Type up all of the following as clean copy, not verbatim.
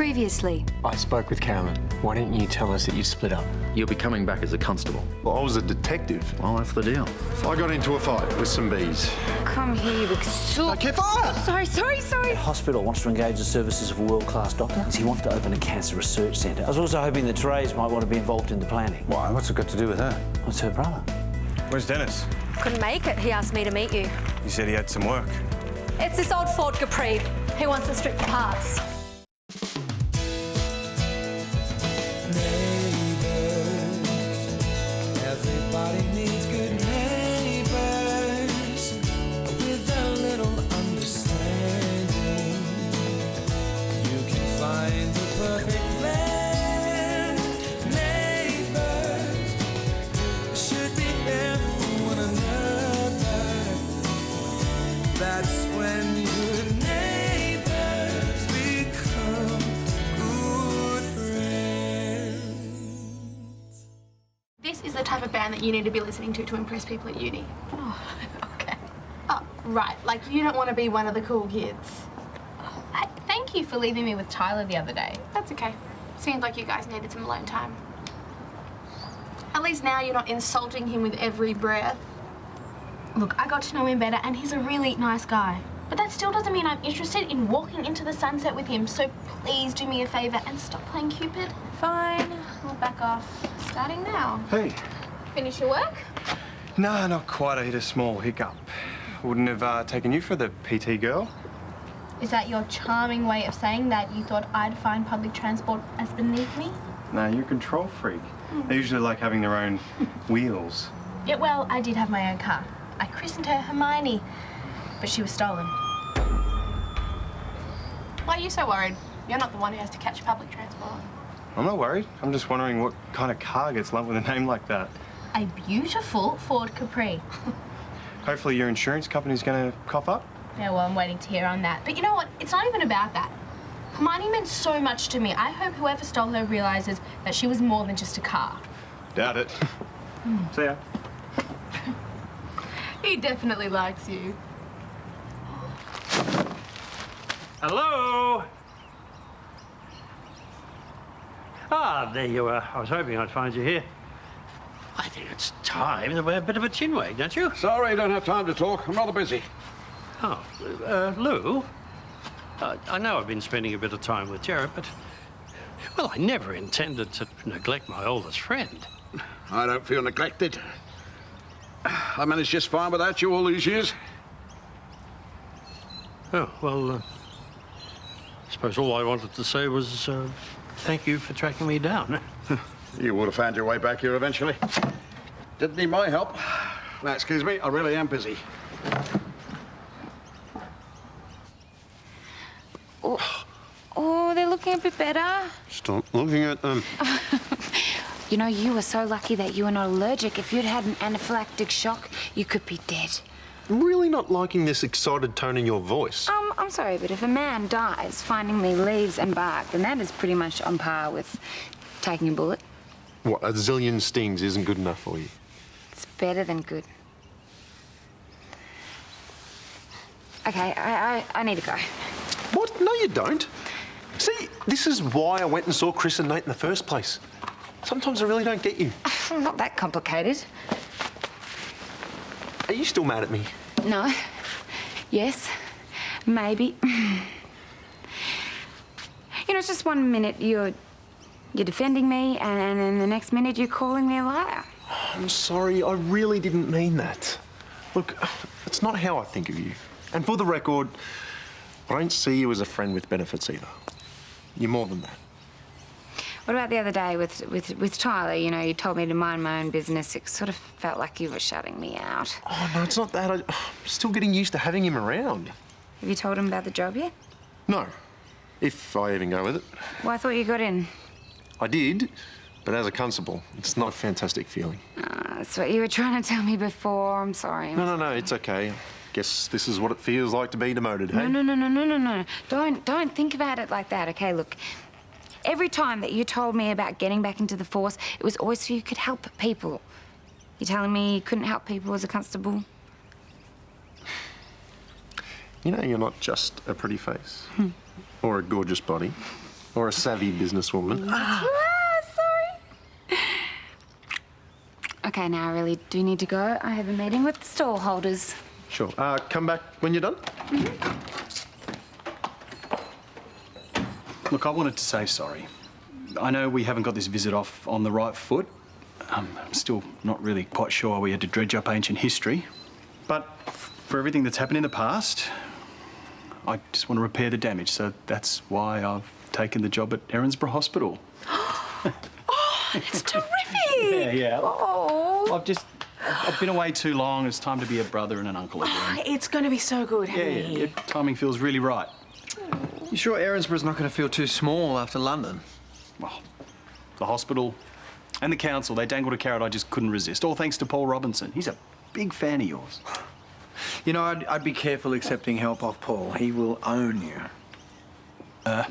Previously. I spoke with Carolyn. Why didn't you tell us that you split up? You'll be coming back as a constable. Well, I was a detective. Well, that's the deal. I got into a fight with some bees. Come here, you Okay, fire! Sorry. The hospital wants to engage the services of a world-class doctor because he wants to open a cancer research centre. I was also hoping that Therese might want to be involved in the planning. Why? What's it got to do with her? What's her brother? Where's Dennis? Couldn't make it. He asked me to meet you. He said he had some work. It's this old Ford Capri. He wants to strip the parts. Everybody needs good neighbours with a little understanding. You can find the perfect blend. Neighbours should be there for one another. That's when good neighbours become good friends. This is the type of band that you need to be listening to impress people at uni. Oh, okay. Oh, right. Like, you don't want to be one of the cool kids. Thank you for leaving me with Tyler the other day. That's okay. Seems like you guys needed some alone time. At least now you're not insulting him with every breath. Look, I got to know him better and he's a really nice guy. But that still doesn't mean I'm interested in walking into the sunset with him, so please do me a favour and stop playing Cupid. Fine. We'll back off. Starting now. Hey. Finish your work? No, not quite. I hit a small hiccup. Wouldn't have taken you for the PT girl. Is that your charming way of saying that you thought I'd find public transport as beneath me? No, you're a control freak. They usually like having their own wheels. Yeah, well, I did have my own car. I christened her Hermione, but she was stolen. Why are you so worried? You're not the one who has to catch public transport. I'm not worried. I'm just wondering what kind of car gets lumped with a name like that. A beautiful Ford Capri. Hopefully your insurance company's going to cough up. Yeah, well, I'm waiting to hear on that. But you know what? It's not even about that. Hermione meant so much to me. I hope whoever stole her realizes that she was more than just a car. Doubt it. See ya. He definitely likes you. Hello? Ah, there you are. I was hoping I'd find you here. I think it's time that we're a bit of a chinwag, don't you? Sorry, I don't have time to talk. I'm rather busy. Oh, Lou, I know I've been spending a bit of time with Jared, but, well, I never intended to neglect my oldest friend. I don't feel neglected. I managed just fine without you all these years. Oh, well, I suppose all I wanted to say was thank you for tracking me down. You would have found your way back here eventually. Didn't need my help. Now, excuse me, I really am busy. Oh, they're looking a bit better. Stop looking at them. You know, you were so lucky that you were not allergic. If you'd had an anaphylactic shock, you could be dead. I'm really not liking this excited tone in your voice. I'm sorry, but if a man dies finding me leaves and bark, then that is pretty much on par with taking a bullet. What, a zillion stings isn't good enough for you? It's better than good. Okay, I need to go. What? No, you don't. See, this is why I went and saw Chris and Nate in the first place. Sometimes I really don't get you. Not that complicated. Are you still mad at me? No. Yes. Maybe. You know, it's just 1 minute you're defending me, and then the next minute you're calling me a liar. I'm sorry, I really didn't mean that. Look, it's not how I think of you. And for the record, I don't see you as a friend with benefits either. You're more than that. What about the other day with Tyler? You know, you told me to mind my own business. It sort of felt like you were shutting me out. Oh, no, it's not that. I'm still getting used to having him around. Have you told him about the job yet? No, if I even go with it. Well, I thought you got in. I did, but as a constable, it's not a fantastic feeling. That's what you were trying to tell me before. I'm sorry. No, it's okay. Guess this is what it feels like to be demoted, hey? No. Don't think about it like that, okay? Look, every time that you told me about getting back into the force, it was always so you could help people. You're telling me you couldn't help people as a constable? You know, you're not just a pretty face or a gorgeous body. or a savvy businesswoman. Sorry. Okay, now I really do need to go. I have a meeting with the stall holders. Sure. Come back when you're done. Look, I wanted to say sorry. I know we haven't got this visit off on the right foot. I'm still not really quite sure why we had to dredge up ancient history. But for everything that's happened in the past, I just want to repair the damage. So that's why I've taken the job at Erinsborough Hospital. Oh, that's terrific! Yeah. Oh. I've been away too long. It's time to be a brother and an uncle again. Oh, it's going to be so good, Yeah, timing feels really right. You sure Erinsborough's not going to feel too small after London? Well, the hospital and the council, they dangled a carrot I just couldn't resist. All thanks to Paul Robinson. He's a big fan of yours. You know, I'd be careful accepting help off Paul. He will own you.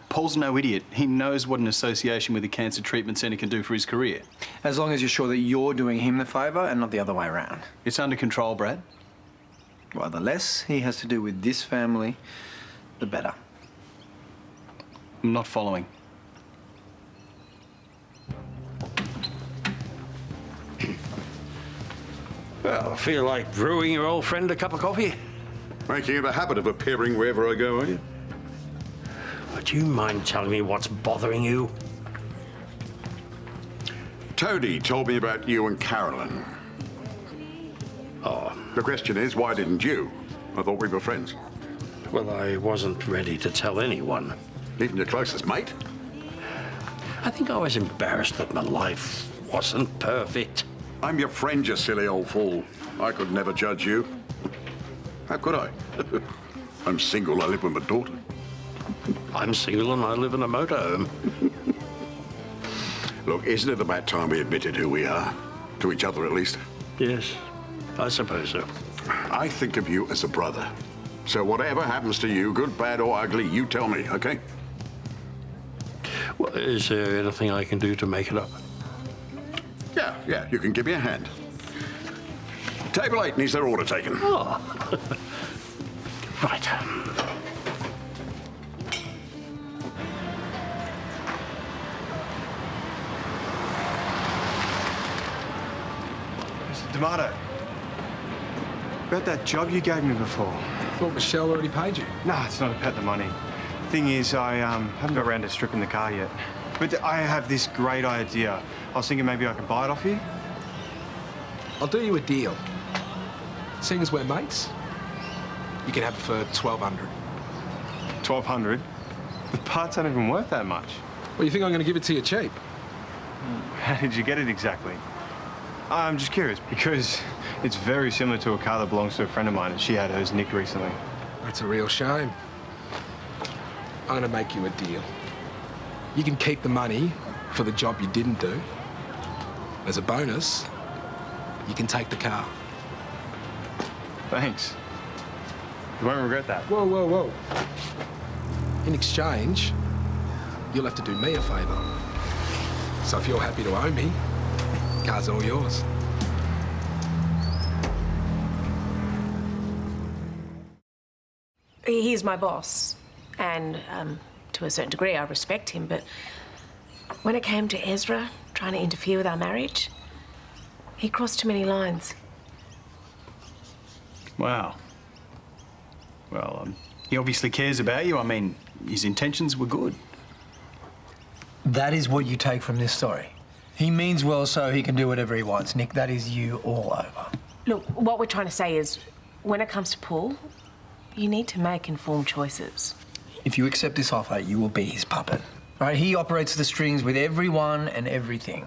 Paul's no idiot. He knows what an association with a cancer treatment centre can do for his career. As long as you're sure that you're doing him the favour and not the other way around. It's under control, Brad. Well, the less he has to do with this family, the better. I'm not following. Well, I feel like brewing your old friend a cup of coffee. Making it a habit of appearing wherever I go, are you? Would you mind telling me what's bothering you? Toadie told me about you and Carolyn. Oh, The question is, why didn't you? I thought we were friends. well, I wasn't ready to tell anyone. Even your closest mate? I think I was embarrassed that my life wasn't perfect. I'm your friend, you silly old fool. I could never judge you. How could I? I'm single, I live with my daughter. I'm single and I live in a motorhome. Look, isn't it about time we admitted who we are? To each other, at least. Yes, I suppose so. I think of you as a brother. So whatever happens to you, good, bad, or ugly, you tell me, okay? Well, is there anything I can do to make it up? Yeah, you can give me a hand. Table 8 needs their order taken. Oh. Right. Mr. D'Amato, about that job you gave me before. I thought Michelle already paid you. Nah, it's not about the money. Thing is, I haven't got around to stripping the car yet. But I have this great idea. I was thinking maybe I could buy it off you. I'll do you a deal. Seeing as we're mates, you can have it for $1,200. 1,200? The parts aren't even worth that much. Well, you think I'm going to give it to you cheap? How did you get it exactly? I'm just curious, because it's very similar to a car that belongs to a friend of mine, and she had hers nicked recently. That's a real shame. I'm going to make you a deal. You can keep the money for the job you didn't do. As a bonus, you can take the car. Thanks. You won't regret that. Whoa, whoa, whoa. In exchange, you'll have to do me a favour. So if you're happy to owe me, car's all yours. He's my boss, and to a certain degree I respect him, but when it came to Ezra trying to interfere with our marriage, he crossed too many lines. Wow. Well, he obviously cares about you. I mean, his intentions were good. That is what you take from this story. He means well so he can do whatever he wants. Nick, that is you all over. Look, what we're trying to say is, when it comes to Paul, you need to make informed choices. If you accept this offer, you will be his puppet. Right? He operates the strings with everyone and everything.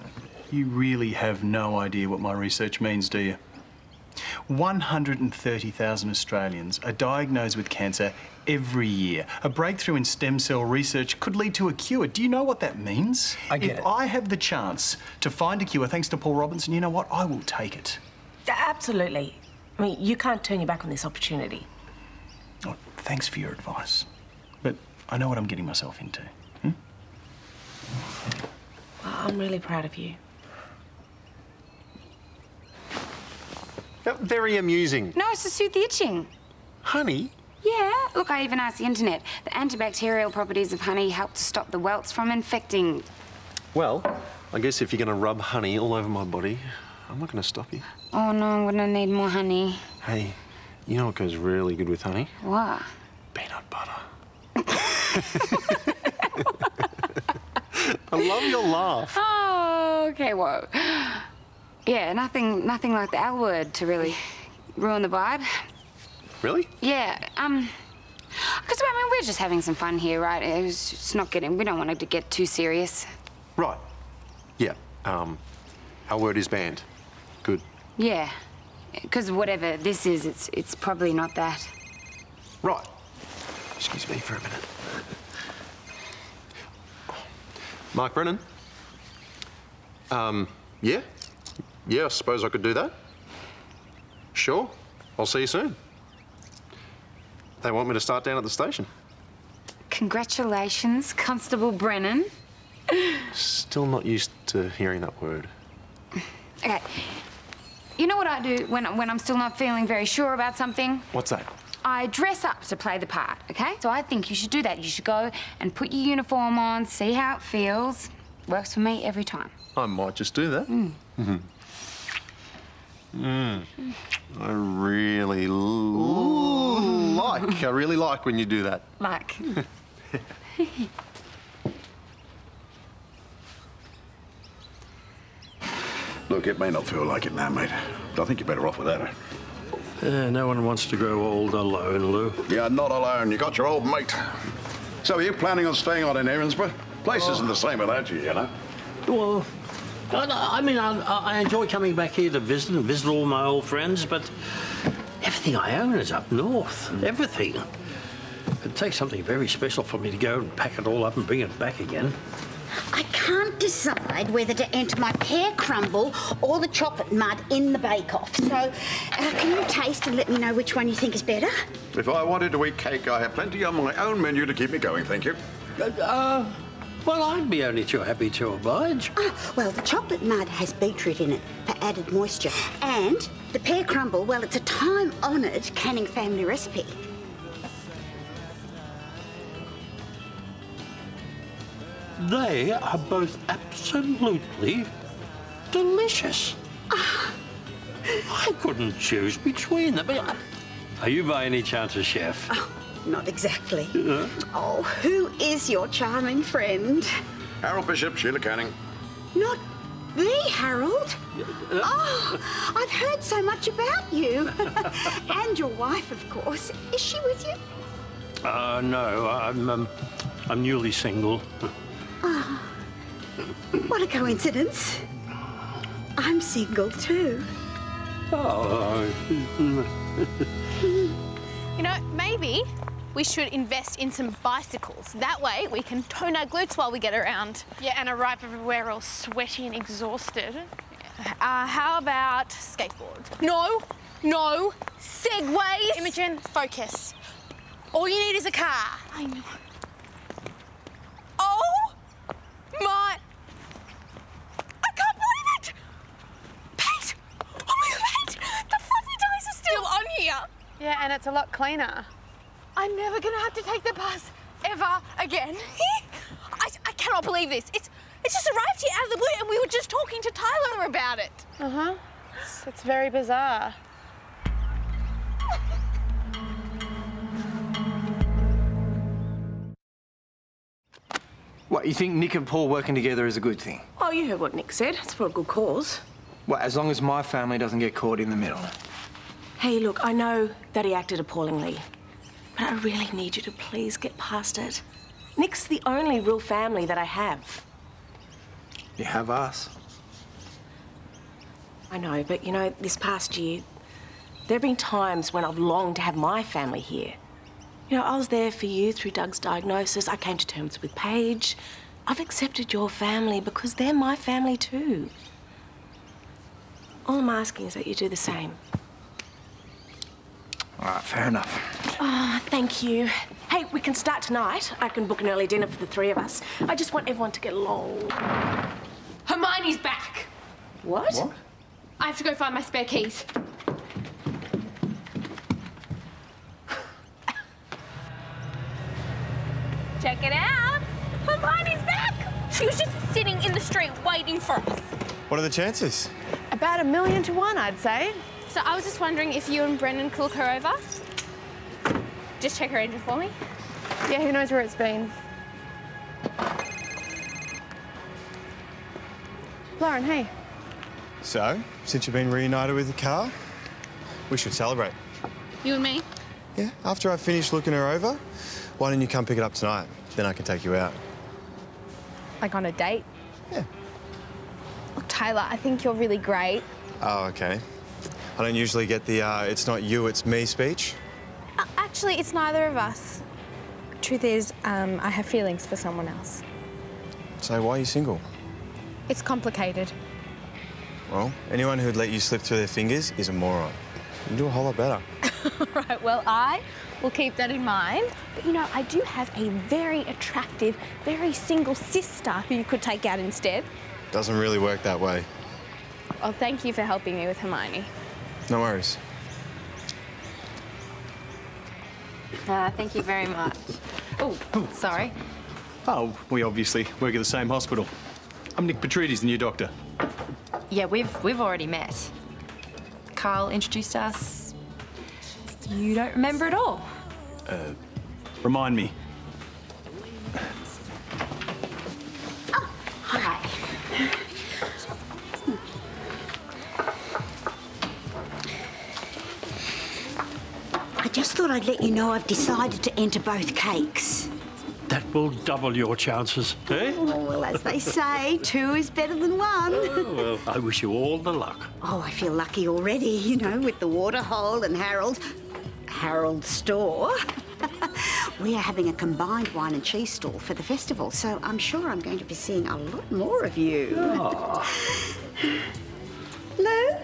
You really have no idea what my research means, do you? 130,000 Australians are diagnosed with cancer every year. A breakthrough in stem cell research could lead to a cure. Do you know what that means? I get it. If I have the chance to find a cure thanks to Paul Robinson, you know what? I will take it. Absolutely. I mean, you can't turn your back on this opportunity. Oh, thanks for your advice. But I know what I'm getting myself into. Well, I'm really proud of you. Very amusing. No, it's to soothe the itching. Honey, Yeah, look, I even asked the internet. The antibacterial properties of honey help to stop the welts from infecting. Well, I guess if you're going to rub honey all over my body, I'm not going to stop you. Oh, no, I'm gonna need more honey. Hey, you know what goes really good with honey? What? Peanut butter. I love your laugh. Oh, okay, whoa. Yeah, nothing like the L word to really ruin the vibe. Really? Yeah, because, I mean, we're just having some fun here, right? It's not getting, we don't want it to get too serious. Right. Yeah. Our word is banned. Good. Yeah, because whatever this is, it's probably not that. Right. Excuse me for a minute. Mark Brennan? Yeah? Yeah, I suppose I could do that. Sure. I'll see you soon. They want me to start down at the station. Congratulations, Constable Brennan. Still not used to hearing that word. Okay. You know what I do when I'm still not feeling very sure about something? What's that? I dress up to play the part, okay? So I think you should do that. You should go and put your uniform on, see how it feels. Works for me every time. I might just do that. I really like when you do that. Like. Look, it may not feel like it now, mate, but I think you're better off without her. No one wants to grow old alone, Lou. You're not alone. You got your old mate. So are you planning on staying on in Erinsborough? Place isn't the same without you, you know. Well, I mean, I enjoy coming back here to visit and visit all my old friends, but everything I own is up north. Everything. It takes something very special for me to go and pack it all up and bring it back again. I can't decide whether to enter my pear crumble or the chocolate mud in the bake-off. So, can you taste and let me know which one you think is better? If I wanted to eat cake, I have plenty on my own menu to keep me going, thank you. Well, I'd be only too happy to oblige. Oh, well, the chocolate mud has beetroot in it for added moisture. And the pear crumble, well, it's a time-honoured Canning family recipe. They are both absolutely delicious. I couldn't choose between them. Are you by any chance a chef? Oh, not exactly. Oh, who is your charming friend? Harold Bishop, Sheila Canning. Not the Harold? Oh, I've heard so much about you. And your wife, of course. Is she with you? No, I'm newly single. Oh, what a coincidence. I'm single too. Oh. You know, maybe we should invest in some bicycles. That way we can tone our glutes while we get around. Yeah, and arrive everywhere all sweaty and exhausted. How about skateboards? No, segways. Imogen, focus. All you need is a car. I know. Oh my! I can't believe it! Pete! Oh my God, Pete! The fluffy ties are still on here. Yeah, and it's a lot cleaner. I'm never gonna have to take the bus ever again. I cannot believe this. It's just arrived here out of the blue, and we were just talking to Tyler about it. It's very bizarre. What, you think Nick and Paul working together is a good thing? Oh, you heard what Nick said. It's for a good cause. Well, as long as my family doesn't get caught in the middle. Hey, look, I know that he acted appallingly, but I really need you to please get past it. Nick's the only real family that I have. You have us. I know, but you know, this past year, there have been times when I've longed to have my family here. You know, I was there for you through Doug's diagnosis. I came to terms with Paige. I've accepted your family because they're my family too. All I'm asking is that you do the same. All right, fair enough. Oh, thank you. Hey, we can start tonight. I can book an early dinner for the three of us. I just want everyone to get along. Hermione's back. What? I have to go find my spare keys. Check it out. Hermione's back. She was just sitting in the street waiting for us. What are the chances? About 1,000,000 to 1, I'd say. So I was just wondering if you and Brendan could look her over. Just check her engine for me. Yeah, who knows where it's been. Lauren, hey. So, since you've been reunited with the car, we should celebrate. You and me? Yeah, after I finish looking her over, why don't you come pick it up tonight? Then I can take you out. Like on a date? Yeah. Look, Taylor, I think you're really great. Oh, okay. I don't usually get the it's not you, it's me speech. Actually, it's neither of us. Truth is, I have feelings for someone else. So why are you single? It's complicated. Well, anyone who'd let you slip through their fingers is a moron. You can do a whole lot better. Right, well, I will keep that in mind. But, you know, I do have a very attractive, very single sister who you could take out instead. Doesn't really work that way. Well, thank you for helping me with Hermione. No worries. Thank you very much. Oh, sorry. Oh, we obviously work at the same hospital. I'm Nick Petrides, the new doctor. Yeah, we've already met. Carl introduced us. You don't remember at all? Remind me. Hi. I just thought I'd let you know I've decided to enter both cakes. That will double your chances, eh? Oh, well, as they say, 2 is better than 1. Oh, well, I wish you all the luck. Oh, I feel lucky already, you know, with the waterhole and Harold's store. We are having a combined wine and cheese stall for the festival, so I'm sure I'm going to be seeing a lot more of you. Oh. Hello?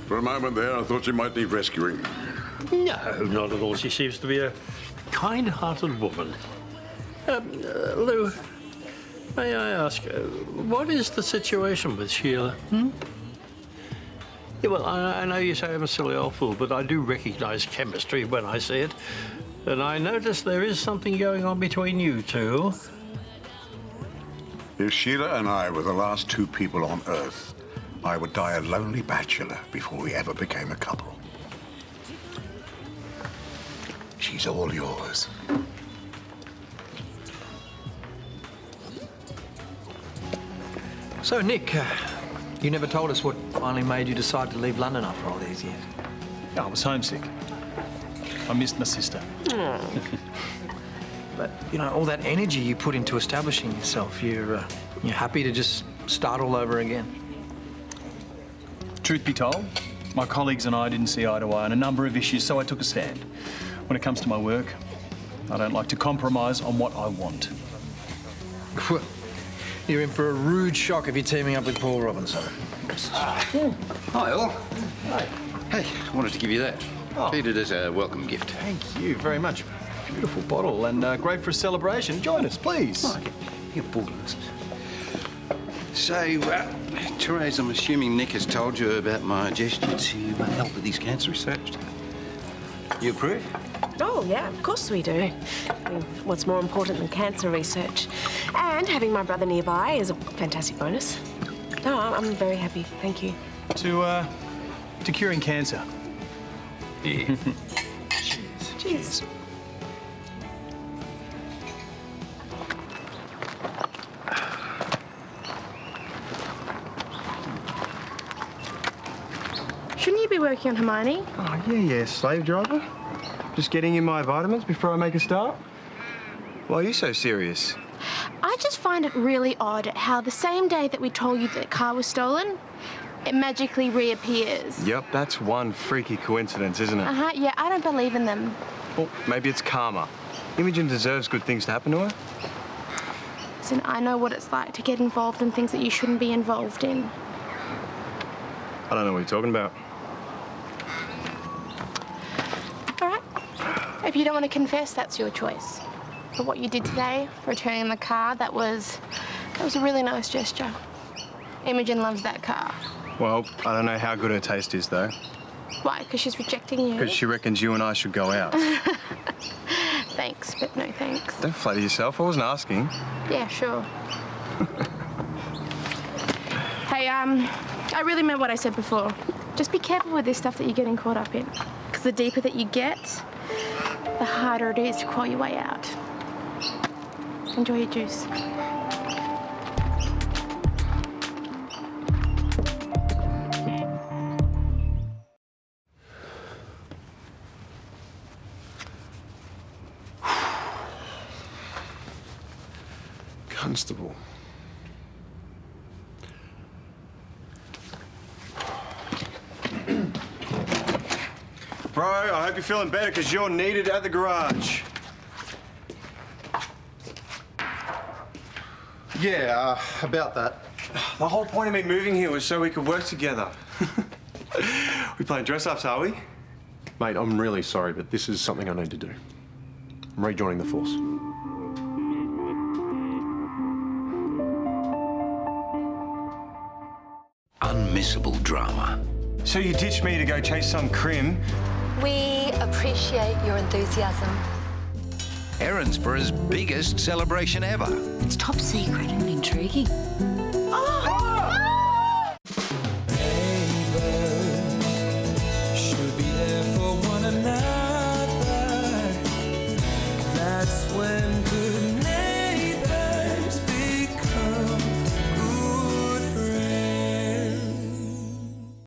For a moment there, I thought you might need rescuing. No, not at all. She seems to be a kind-hearted woman. Lou, may I ask, what is the situation with Sheila? Yeah, well, I know you say I'm a silly old fool, but I do recognise chemistry when I see it. And I notice there is something going on between you two. If Sheila and I were the last 2 people on Earth, I would die a lonely bachelor before we ever became a couple. She's all yours. So, Nick, you never told us what finally made you decide to leave London after all these years. I was homesick. I missed my sister. But, you know, all that energy you put into establishing yourself, you're happy to just start all over again. Truth be told, my colleagues and I didn't see eye to eye on a number of issues, so I took a stand. When it comes to my work, I don't like to compromise on what I want. Well, you're in for a rude shock if you're teaming up with Paul Robinson. Hi, all. Hi. Hey, I wanted to give you that. Treat it as a welcome gift. Thank you very much. Beautiful bottle and great for a celebration. Join us, please. Oh, you're fabulous. So, Therese, I'm assuming Nick has told you about my gesture to help with his cancer research. You approve? Oh, yeah, of course we do. I mean, what's more important than cancer research? And having my brother nearby is a fantastic bonus. No, I'm very happy, thank you. To curing cancer. Yeah. Cheers. Cheers. Shouldn't you be working on Hermione? Oh, yeah, slave driver. Just getting in my vitamins before I make a start. Why are you so serious? I just find it really odd how the same day that we told you that the car was stolen, it magically reappears. Yep, that's one freaky coincidence, isn't it? Yeah, I don't believe in them. Well, maybe it's karma. Imogen deserves good things to happen to her. Listen, I know what it's like to get involved in things that you shouldn't be involved in. I don't know what you're talking about. All right. If you don't want to confess, that's your choice. But what you did today, returning the car, that was a really nice gesture. Imogen loves that car. Well, I don't know how good her taste is, though. Why? Because she's rejecting you? Because she reckons you and I should go out. Thanks, but no thanks. Don't flatter yourself. I wasn't asking. Yeah, sure. Hey, I really meant what I said before. Just be careful with this stuff that you're getting caught up in. Because the deeper that you get, the harder it is to crawl your way out. Enjoy your juice. Constable. Bro, I hope you're feeling better because you're needed at the garage. Yeah, about that. The whole point of me moving here was so we could work together. We playing dress-ups, are we? Mate, I'm really sorry, but this is something I need to do. I'm rejoining the force. Unmissable drama. So you ditched me to go chase some crim. We appreciate your enthusiasm. Erinsborough's biggest celebration ever. It's top secret and intriguing.